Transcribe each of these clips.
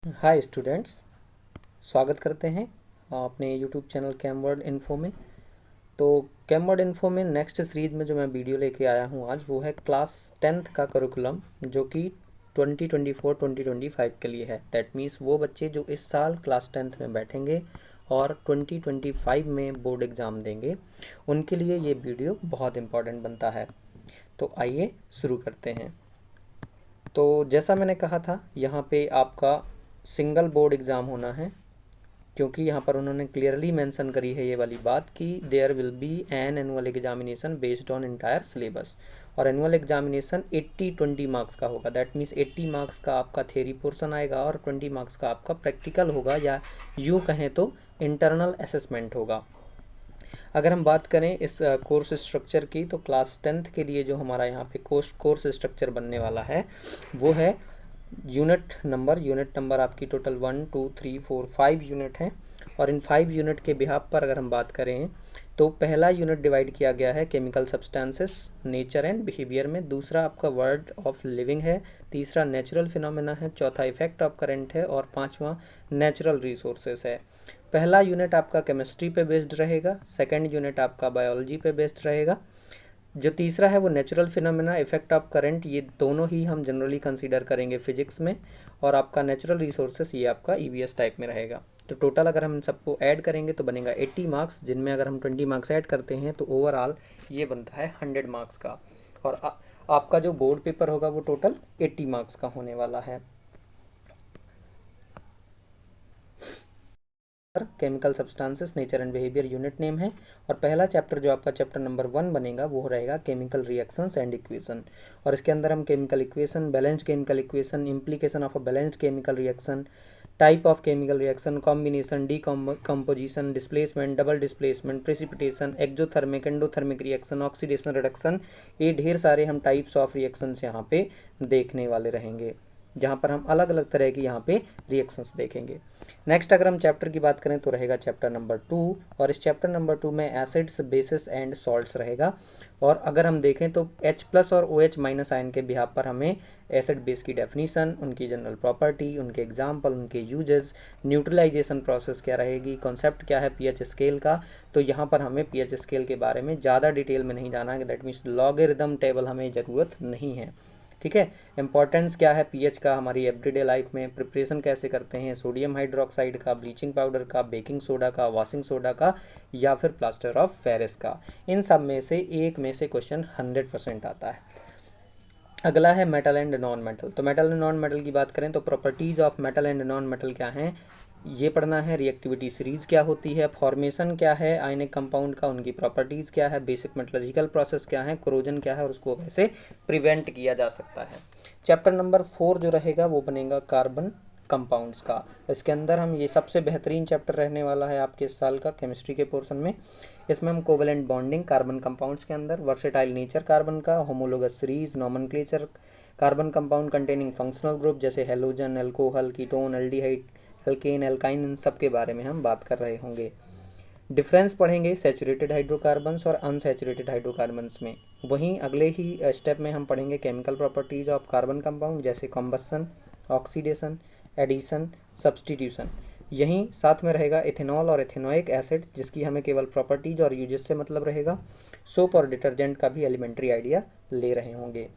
Hi students, स्वागत करते हैं अपने यूट्यूब चैनल कैमवर्ड इन्फो में। तो कैमवर्ड इन्फो में नेक्स्ट सीरीज में जो मैं वीडियो लेके आया हूँ आज, वो है क्लास 10th का करिकुलम, जो कि 2024-2025 के लिए है। दैट मीन्स वो बच्चे जो इस साल क्लास 10th में बैठेंगे और 2025 में बोर्ड एग्ज़ाम देंगे, उनके लिए ये वीडियो बहुत इम्पॉर्टेंट बनता है। तो आइए शुरू करते हैं। तो जैसा मैंने कहा था, यहाँ पे आपका सिंगल बोर्ड एग्ज़ाम होना है, क्योंकि यहाँ पर उन्होंने क्लियरली मेंशन करी है ये वाली बात कि there will be an annual examination based on entire syllabus. और एनुअल एग्जामिनेशन 80-20 मार्क्स का होगा। दैट मीन्स 80 मार्क्स का आपका थ्योरी पोर्शन आएगा और 20 मार्क्स का आपका प्रैक्टिकल होगा, या यूँ कहें तो इंटरनल असेसमेंट होगा। अगर हम बात करें इस कोर्स स्ट्रक्चर की, तो क्लास 10th के लिए जो हमारा यहाँ पे कोर्स स्ट्रक्चर बनने वाला है वो है यूनिट नंबर आपकी टोटल 1 2 3 4 5 यूनिट हैं। और इन 5 यूनिट के बिहाफ पर अगर हम बात करें तो पहला यूनिट डिवाइड किया गया है chemical substances, nature and behaviour में। दूसरा आपका वर्ड ऑफ लिविंग है। तीसरा नेचुरल फिनोमेना है। चौथा इफेक्ट ऑफ करंट है। और पांचवा नेचुरल रिसोर्सेस है। पहला यूनिट आपका केमिस्ट्री पे बेस्ड रहेगा। सेकंड यूनिट आपका बायोलॉजी पे बेस्ड रहेगा। जो तीसरा है वो natural phenomena, effect of current, ये दोनों ही हम जनरली कंसीडर करेंगे फिजिक्स में। और आपका नेचुरल रिसोर्सेस ये आपका ईवीएस टाइप में रहेगा। तो टोटल अगर हम सबको ऐड करेंगे तो बनेगा 80 मार्क्स, जिनमें अगर हम 20 मार्क्स ऐड करते हैं तो ओवरऑल ये बनता है 100 मार्क्स का। और आपका जो बोर्ड पेपर होगा वो टोटल 80 मार्क्स का होने वाला है। Chemical substances, nature and behaviour unit name है। और पहला चैप्टर जो आपका चैप्टर नंबर 1 बनेगा वो रहेगा केमिकल रिएक्शंस एंड इक्वेशन। और इसके अंदर हम chemical equation, balanced chemical equation, implication of a balanced chemical reaction, type of chemical reaction, combination, decomposition, displacement, double displacement, precipitation, exothermic, endothermic reaction, oxidation, reduction, ये ढेर सारे हम टाइप्स ऑफ रिएक्शंस यहाँ पे देखने वाले रहेंगे, जहाँ पर हम अलग अलग तरह की यहाँ पे रिएक्शंस देखेंगे। नेक्स्ट अगर हम चैप्टर की बात करें तो रहेगा चैप्टर नंबर 2। और इस चैप्टर नंबर 2 में एसिड्स, बेसिस एंड सॉल्ट्स रहेगा। और अगर हम देखें तो H+ और OH- आयन के बिहाफ पर हमें एसिड बेस की डेफिनीशन, उनकी जनरल प्रॉपर्टी, उनके एग्जाम्पल, उनके यूजेस, न्यूट्रलाइजेशन प्रोसेस क्या रहेगी, कॉन्सेप्ट क्या है पीएच स्केल का। तो यहाँ पर हमें पीएच स्केल के बारे में ज़्यादा डिटेल में नहीं जाना है। दैट मीन्स लॉगरिदम टेबल हमें ज़रूरत नहीं है। ठीक है। इंपॉर्टेंस क्या है पीएच का हमारी एवरीडे लाइफ में, प्रिपरेशन कैसे करते हैं सोडियम हाइड्रोक्साइड का, ब्लीचिंग पाउडर का, बेकिंग सोडा का, वॉशिंग सोडा का, या फिर प्लास्टर ऑफ पेरिस का, इन सब में से एक में से क्वेश्चन 100% आता है। अगला है मेटल एंड नॉन मेटल। तो मेटल एंड नॉन मेटल की बात करें तो properties of metal and non metal क्या हैं ये पढ़ना है। रिएक्टिविटी सीरीज क्या होती है, फॉर्मेशन क्या है आयनिक कंपाउंड का, उनकी प्रॉपर्टीज़ क्या है, बेसिक मेटलर्जिकल प्रोसेस क्या है, कोरोजन क्या है और उसको कैसे प्रिवेंट किया जा सकता है। चैप्टर नंबर 4 जो रहेगा वो बनेगा कार्बन कंपाउंड्स का। इसके अंदर हम ये सबसे बेहतरीन चैप्टर रहने वाला है आपके इस साल का केमिस्ट्री के पोर्शन में। इसमें हम कोवेलेंट बॉन्डिंग कार्बन कंपाउंड्स के अंदर, वर्सेटाइल नेचर कार्बन का, homologous series, nomenclature carbon compound containing functional group जैसे halogen, alcohol, ketone, aldehyde, alkane, alkyne, इन सब के बारे में हम बात कर रहे होंगे। डिफरेंस पढ़ेंगे सैचुरेटेड हाइड्रोकार्बन्स और अनसैचुरेटेड हाइड्रोकार्बन्स में। वहीं अगले ही स्टेप में हम पढ़ेंगे chemical properties of carbon compound जैसे कॉम्बसन, ऑक्सीडेशन, एडिशन, सब्सटीट्यूशन। यहीं साथ में रहेगा इथेनॉल और इथेनोइक एसिड, जिसकी हमें केवल प्रॉपर्टीज और यूजेस से मतलब रहेगा। सोप और डिटर्जेंट का भी एलिमेंट्री आइडिया ले रहे होंगे।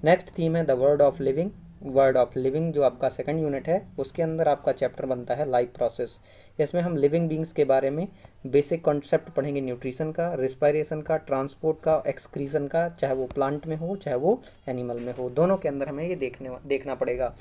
नेक्स्ट थीम है the word of living. Word of living जो आपका सेकंड यूनिट है उसके अंदर आपका चैप्टर बनता है लाइफ प्रोसेस। इसमें हम लिविंग बींग्स के बारे में बेसिक कॉन्सेप्ट पढ़ेंगे, न्यूट्रिशन का, रिस्पायरेशन का, ट्रांसपोर्ट का, एक्सक्रीशन का, चाहे वो प्लांट में हो चाहे वो एनिमल में हो, दोनों के अंदर हमें ये देखना पड़ेगा।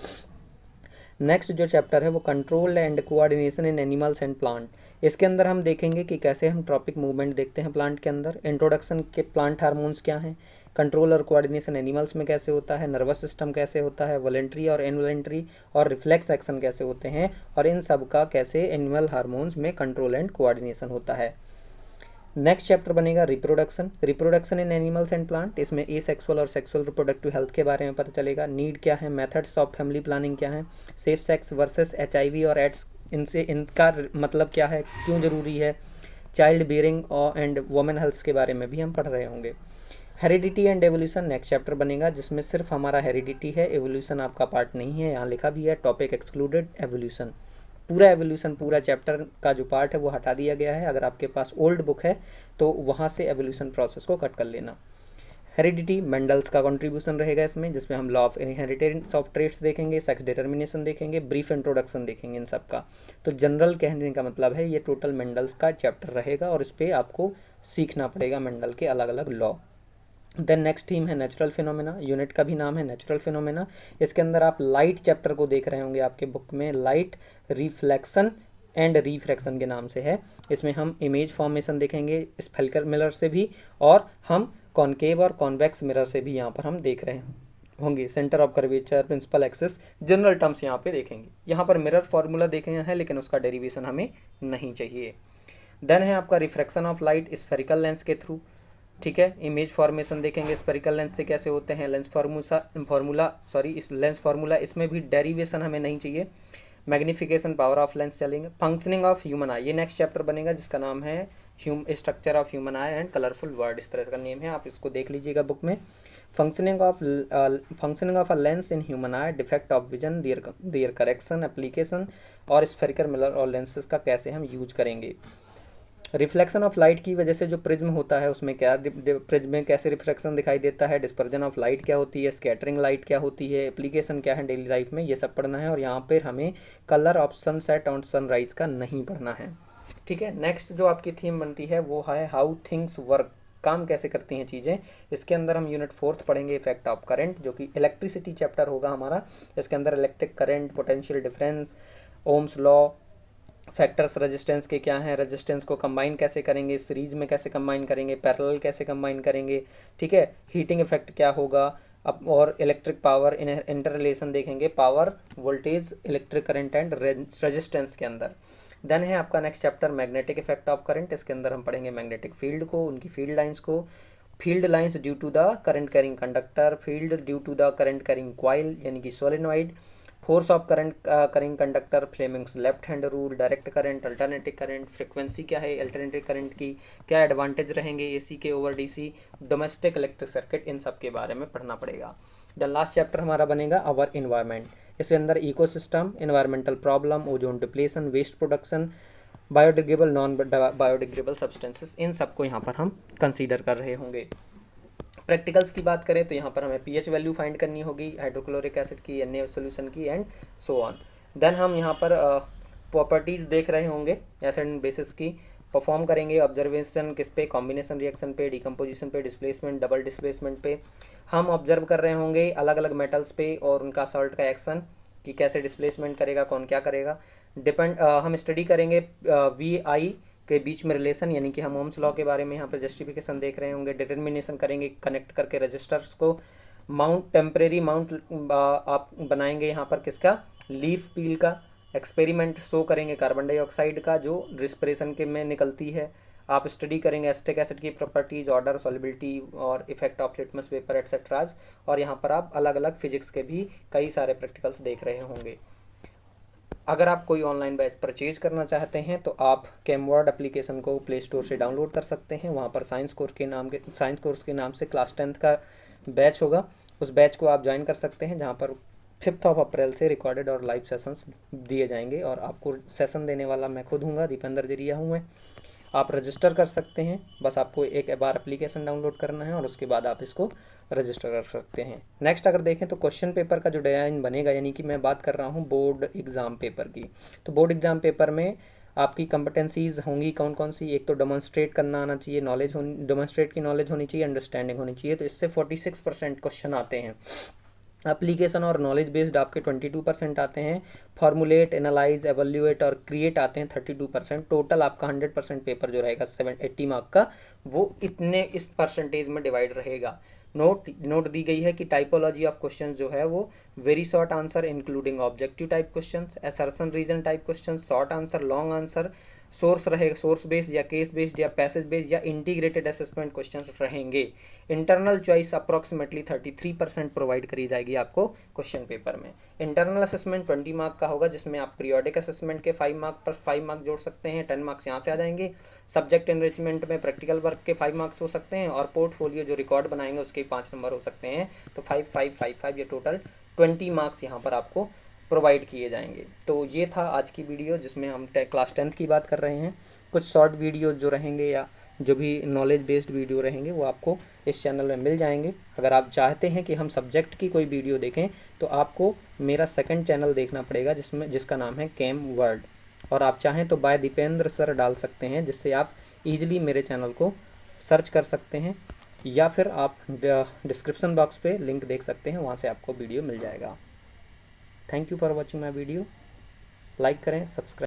नेक्स्ट जो चैप्टर है वो control and coordination in animals and plant. इसके अंदर हम देखेंगे कि कैसे हम ट्रॉपिक मूवमेंट देखते हैं प्लांट के अंदर, इंट्रोडक्शन के प्लांट हार्मोन्स क्या हैं, कंट्रोल और कोऑर्डिनेशन एनिमल्स में कैसे होता है, नर्वस सिस्टम कैसे होता है, वॉलेंट्री और इनवॉलेंट्री और रिफ्लेक्स एक्शन कैसे होते हैं, और इन सब का कैसे एनिमल हार्मोन्स में कंट्रोल एंड कोऑर्डिनेशन होता है। नेक्स्ट चैप्टर बनेगा reproduction in animals and plant. इसमें ए सेक्सुअल और सेक्सुअल रिप्रोडक्टिव हेल्थ के बारे में पता चलेगा, नीड क्या है, मेथड्स ऑफ फैमिली प्लानिंग क्या है, सेफ सेक्स वर्सेस HIV और एड्स, इनका मतलब क्या है, क्यों ज़रूरी है, चाइल्ड बियरिंग और एंड वुमेन हेल्थ के बारे में भी हम पढ़ रहे होंगे। Heredity and evolution next chapter बनेगा, जिसमें सिर्फ हमारा हेरिडिटी है, एवोल्यूशन आपका पार्ट नहीं है। यहाँ लिखा भी है टॉपिक एक्सक्लूडेड एवोल्यूशन। पूरा एवोल्यूशन, पूरा चैप्टर का जो पार्ट है वो हटा दिया गया है। अगर आपके पास ओल्ड बुक है तो वहाँ से एवोल्यूशन प्रोसेस को कट कर लेना। हेरिडिटी, मेंडल्स का कंट्रीब्यूशन रहेगा इसमें, जिसमें हम law of inheritance of traits देखेंगे, सेक्स डिटर्मिनेशन देखेंगे, ब्रीफ इंट्रोडक्शन देखेंगे इन सब का। तो जनरल कहने का मतलब है ये टोटल मेंडल्स का चैप्टर रहेगा और इस पर आपको सीखना पड़ेगा मेंडल के अलग अलग लॉ। देन नेक्स्ट थीम है नेचुरल फिनोमेना, यूनिट का भी नाम है नेचुरल फिनोमेना। इसके अंदर आप लाइट चैप्टर को देख रहे होंगे आपके बुक में, लाइट रिफ्लेक्शन एंड रिफ्रैक्शन के नाम से है। इसमें हम इमेज फॉर्मेशन देखेंगे स्फेरिकल मिरर से भी, और हम कॉनकेव और कॉन्वेक्स मिरर से भी यहाँ पर हम देख रहे होंगे। Centre of curvature, principal axis, general terms यहाँ पे देखेंगे। यहाँ पर मिरर फार्मूला देखे हैं लेकिन उसका डेरिवेशन हमें नहीं चाहिए। देन है आपका refraction of light spherical lens के थ्रू, ठीक है। इमेज फॉर्मेशन देखेंगे स्फेरिकल लेंस से कैसे होते हैं, लेंस फार्मूला, इसमें भी डेरिवेशन हमें नहीं चाहिए। मैग्निफिकेशन पावर ऑफ लेंस चलेंगे। फंक्शनिंग ऑफ ह्यूमन आई, ये नेक्स्ट चैप्टर बनेगा जिसका नाम है structure of human I and colourful word, इस तरह का नेम है, आप इसको देख लीजिएगा बुक में। Functioning of a lens in human eye, defect of vision, their correction, application, और स्फेरिकल मिरर और लेंसेज का कैसे हम यूज करेंगे। रिफ्लेक्शन ऑफ लाइट की वजह से जो प्रिज्म होता है उसमें क्या प्रिज्म में कैसे रिफ्लेक्शन दिखाई देता है, डिस्पर्जन ऑफ लाइट क्या होती है, स्कैटरिंग लाइट क्या होती है, एप्लीकेशन क्या है डेली लाइफ में, ये सब पढ़ना है। और यहाँ पर हमें कलर ऑफ सनसेट और सनराइज का नहीं पढ़ना है, ठीक है। नेक्स्ट जो आपकी थीम बनती है वो है हाउ थिंग्स वर्क, काम कैसे करती हैं चीज़ें। इसके अंदर हम यूनिट 4 पढ़ेंगे इफेक्ट ऑफ करंट, जो कि इलेक्ट्रिसिटी चैप्टर होगा हमारा। इसके अंदर electric current, potential difference, Ohm's law, factors resistance के क्या हैं, रेजिस्टेंस को कंबाइन कैसे करेंगे, सीरीज में कैसे कंबाइन करेंगे, पैरेलल कैसे कंबाइन करेंगे, ठीक है। हीटिंग इफेक्ट क्या होगा, अब और इलेक्ट्रिक पावर इंटर रिलेशन देखेंगे, power, voltage, electric current and resistance के अंदर। देन है आपका next chapter magnetic effect of current. इसके अंदर हम पढ़ेंगे मैग्नेटिक फील्ड को, उनकी फील्ड लाइंस को, field lines due to the current carrying conductor, field due to the current carrying coil यानी कि solenoid, force of current carrying conductor, Fleming's left hand rule, direct current, alternative current, frequency क्या है alternative current की, क्या advantage रहेंगे AC के over DC, domestic electric circuit, इन सब के बारे में पढ़ना पड़ेगा। द लास्ट चैप्टर हमारा बनेगा अवर इन्वायरमेंट। इसके अंदर ecosystem, environmental problem, ozone depletion, waste production, biodegradable, non biodegradable substances, इन सबको यहाँ पर हम कंसीडर कर रहे होंगे। प्रैक्टिकल्स की बात करें तो यहाँ पर हमें पीएच वैल्यू फाइंड करनी होगी हाइड्रोक्लोरिक एसिड की, Na सोल्यूशन की, एंड सो ऑन। देन हम यहाँ पर प्रॉपर्टीज देख रहे होंगे एसिड एंड बेसिस की, परफॉर्म करेंगे ऑब्जर्वेशन किस पे, कॉम्बिनेशन रिएक्शन पे, डिकम्पोजिशन पे, डिस्प्लेसमेंट, डबल डिस्प्लेसमेंट पे। हम ऑब्जर्व कर रहे होंगे अलग अलग मेटल्स पे और उनका सॉल्ट का एक्शन कि कैसे डिस्प्लेसमेंट करेगा, कौन क्या करेगा। हम स्टडी करेंगे VI के बीच में रिलेशन, यानी कि हम ओम्स लॉ के बारे में यहाँ पर जस्टिफिकेशन देख रहे होंगे। डिटर्मिनेशन करेंगे कनेक्ट करके रजिस्टर्स को। माउंट, टेम्परेरी माउंट आप बनाएंगे यहाँ पर किसका, लीफ पील का। एक्सपेरिमेंट शो करेंगे कार्बन डाइऑक्साइड का जो रिस्पिरेशन के में निकलती है। आप स्टडी करेंगे एसिटिक एसिड की प्रॉपर्टीज, ऑर्डर, सॉल्युबिलिटी और इफेक्ट ऑफ लिटमस पेपर एटसेट्राज। और यहाँ पर आप अलग अलग फिजिक्स के भी कई सारे प्रैक्टिकल्स देख रहे होंगे। अगर आप कोई ऑनलाइन बैच परचेज करना चाहते हैं तो आप कैमवर्ड एप्लीकेशन को प्ले स्टोर से डाउनलोड कर सकते हैं। वहाँ पर साइंस कोर्स के नाम से क्लास 10th का बैच होगा, उस बैच को आप ज्वाइन कर सकते हैं, जहाँ पर 5 अप्रैल से रिकॉर्डेड और लाइव सेशंस दिए जाएंगे। और आपको सेशन देने वाला मैं खुद हूँगा, दीपेंद्र जरिया हूँ मैं। आप रजिस्टर कर सकते हैं, बस आपको एक बार एप्लीकेशन डाउनलोड करना है और उसके बाद आप इसको रजिस्टर कर सकते हैं। नेक्स्ट अगर देखें तो क्वेश्चन पेपर का जो डिज़ाइन बनेगा, यानी कि मैं बात कर रहा हूँ बोर्ड एग्ज़ाम पेपर की। तो बोर्ड एग्ज़ाम पेपर में आपकी कंपटेंसीज़ होंगी कौन कौन सी, एक तो डेमोन्स्ट्रेट करना आना चाहिए, डेमोन्स्ट्रेट की नॉलेज होनी चाहिए, अंडरस्टैंडिंग होनी चाहिए। तो इससे 46% क्वेश्चन आते हैं। एप्लीकेशन और नॉलेज बेस्ड आपके 22% आते हैं। फॉर्मुलेट, एनालाइज, एवल्यूएट और क्रिएट आते हैं 32%। टोटल आपका 100% पेपर जो रहेगा 780 मार्क का, वो इतने इस परसेंटेज में डिवाइड रहेगा। नोट दी गई है कि टाइपोलॉजी ऑफ क्वेश्चंस जो है वो very short answer including objective type questions, assertion reason type questions, short answer, long answer, source रहेगा, सोर्स बेस्ड या केस बेस्ड या पैसेज बेस्ड या इंटीग्रेटेड असेसमेंट क्वेश्चन रहेंगे। इंटरनल चॉइस अप्रॉक्सीमेटली 33% प्रोवाइड करी जाएगी आपको क्वेश्चन पेपर में। Internal assessment 20 mark का होगा, जिसमें आप पीरियोडिक असेसमेंट के 5 मार्क पर 5 मार्क जोड़ सकते हैं, 10 मार्क्स यहाँ से आ जाएंगे। सब्जेक्ट एनरिचमेंट में प्रैक्टिकल वर्क के 5 मार्क्स हो सकते हैं, और पोर्टफोलियो जो रिकॉर्ड बनाएंगे उसके 5 नंबर हो सकते हैं। तो 5 5 5 5 ये टोटल 20 मार्क्स यहाँ पर आपको प्रोवाइड किए जाएंगे। तो ये था आज की वीडियो, जिसमें हम क्लास 10th की बात कर रहे हैं। कुछ शॉर्ट वीडियो जो रहेंगे या जो भी नॉलेज बेस्ड वीडियो रहेंगे वो आपको इस चैनल में मिल जाएंगे। अगर आप चाहते हैं कि हम सब्जेक्ट की कोई वीडियो देखें तो आपको मेरा सेकंड चैनल देखना पड़ेगा, जिसका नाम है केम वर्ल्ड, और आप चाहें तो बाय दीपेंद्र सर डाल सकते हैं, जिससे आप ईजिली मेरे चैनल को सर्च कर सकते हैं, या फिर आप डिस्क्रिप्शन बॉक्स पे लिंक देख सकते हैं, वहाँ से आपको वीडियो मिल जाएगा। Thank you for watching my video. Like करें, सब्सक्राइब